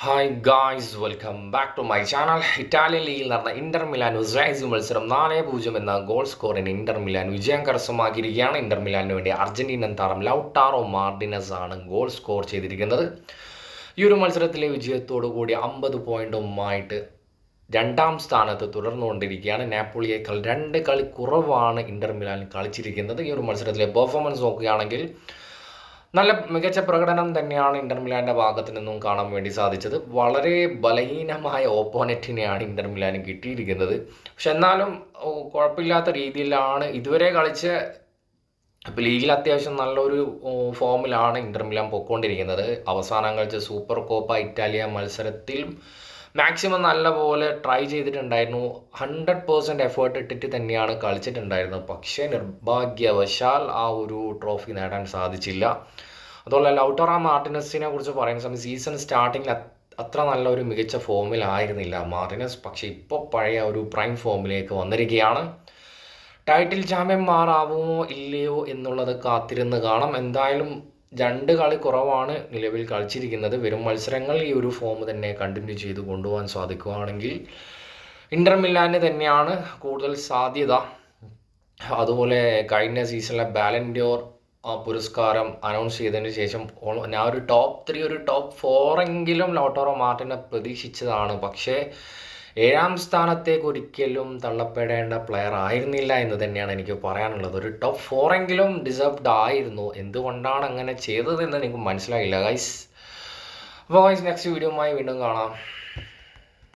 Hi guys, welcome back to my channel. Italian ലീഗിൽ നടന്ന Inter Milan ഉസ്രായിസ് മത്സരം 4-0 എന്ന ഗോൾ സ്കോറിന് ഇന്റർ മിലാൻ വിജയം കരസ്ഥമാക്കിയിരിക്കുകയാണ്. ഇന്റർ മിലാനിന് വേണ്ടി അർജന്റീനൻ താരം ലൗട്ടാറോ മാർട്ടിനസ് ആണ് ഗോൾ സ്കോർ ചെയ്തിരിക്കുന്നത്. ഈ ഒരു മത്സരത്തിലെ വിജയത്തോടു കൂടി 50 പോയിന്റുമായിട്ട് രണ്ടാം സ്ഥാനത്ത് തുടർന്നുകൊണ്ടിരിക്കുകയാണ്. നാപ്പോളിയേക്കാൾ 2 കളി കുറവാണ് ഇന്റർ മിലാൻ കളിച്ചിരിക്കുന്നത്. ഈ ഒരു മത്സരത്തിലെ പെർഫോമൻസ് നോക്കുകയാണെങ്കിൽ നല്ല മികച്ച പ്രകടനം തന്നെയാണ് ഇന്റർ മിലാൻ്റെ ഭാഗത്ത് നിന്നും കാണാൻ വേണ്ടി സാധിച്ചത്. വളരെ ബലഹീനമായ ഓപ്പോണറ്റിനെയാണ് ഇന്റർ മിലാന് കിട്ടിയിരിക്കുന്നത്. പക്ഷെ എന്നാലും കുഴപ്പമില്ലാത്ത രീതിയിലാണ് ഇതുവരെ കളിച്ച്. ഇപ്പോൾ ലീഗിൽ അത്യാവശ്യം നല്ലൊരു ഫോമിലാണ് ഇന്റർ മിലാൻ പൊയ്ക്കൊണ്ടിരിക്കുന്നത്. അവസാനം കളിച്ച സൂപ്പർ കോപ്പ ഇറ്റാലിയ മത്സരത്തിൽ മാക്സിമം നല്ല പോലെ ട്രൈ ചെയ്തിട്ടുണ്ടായിരുന്നു. 100% എഫേർട്ട് ഇട്ടിട്ട് തന്നെയാണ് കളിച്ചിട്ടുണ്ടായിരുന്നത്. പക്ഷേ നിർഭാഗ്യവശാൽ ആ ഒരു ട്രോഫി നേടാൻ സാധിച്ചില്ല. അതുപോലെ ലൗട്ടാറോ മാർട്ടിനസിനെ കുറിച്ച് പറയുന്ന സമയം സീസൺ സ്റ്റാർട്ടിങ്ങിൽ അത്ര നല്ലൊരു മികച്ച ഫോമിലായിരുന്നില്ല മാർട്ടിനസ്. പക്ഷേ ഇപ്പോൾ പഴയ ഒരു പ്രൈം ഫോമിലേക്ക് വന്നിരിക്കുകയാണ്. ടൈറ്റിൽ ചാമ്പ്യന്മാരാവുമോ ഇല്ലയോ എന്നുള്ളത് കാത്തിരുന്ന് കാണാം. എന്തായാലും 2 കളി കുറവാണ് നിലവിൽ കളിച്ചിരിക്കുന്നത്. വരും മത്സരങ്ങൾ ഈ ഒരു ഫോം തന്നെ കണ്ടിന്യൂ ചെയ്ത് കൊണ്ടുപോകാൻ സാധിക്കുകയാണെങ്കിൽ ഇന്റർ മിലാന് തന്നെയാണ് കൂടുതൽ സാധ്യത. അതുപോലെ കഴിഞ്ഞ സീസണിലെ ബാലൻഡിയോർ പുരസ്കാരം അനൗൺസ് ചെയ്തതിന് ശേഷം ഞാൻ ഒരു ടോപ്പ് 3 ഒരു ടോപ്പ് 4 എങ്കിലും ലൗട്ടാറോ മാർട്ടിനെ പ്രതീക്ഷിച്ചതാണ്. പക്ഷേ 7ാം സ്ഥാനത്തേക്ക് ഒരിക്കലും തള്ളപ്പെടേണ്ട പ്ലെയർ ആയിരുന്നില്ല എന്ന് തന്നെയാണ് എനിക്ക് പറയാനുള്ളത്. ഒരു ടോപ്പ് 4 എങ്കിലും ഡിസേർവ്ഡ് ആയിരുന്നു. എന്തുകൊണ്ടാണ് അങ്ങനെ ചെയ്തതെന്ന് എനിക്ക് മനസ്സിലായില്ല ഗൈസ്. അപ്പോൾ ഗൈസ്, നെക്സ്റ്റ് വീഡിയോയുമായി വീണ്ടും കാണാം.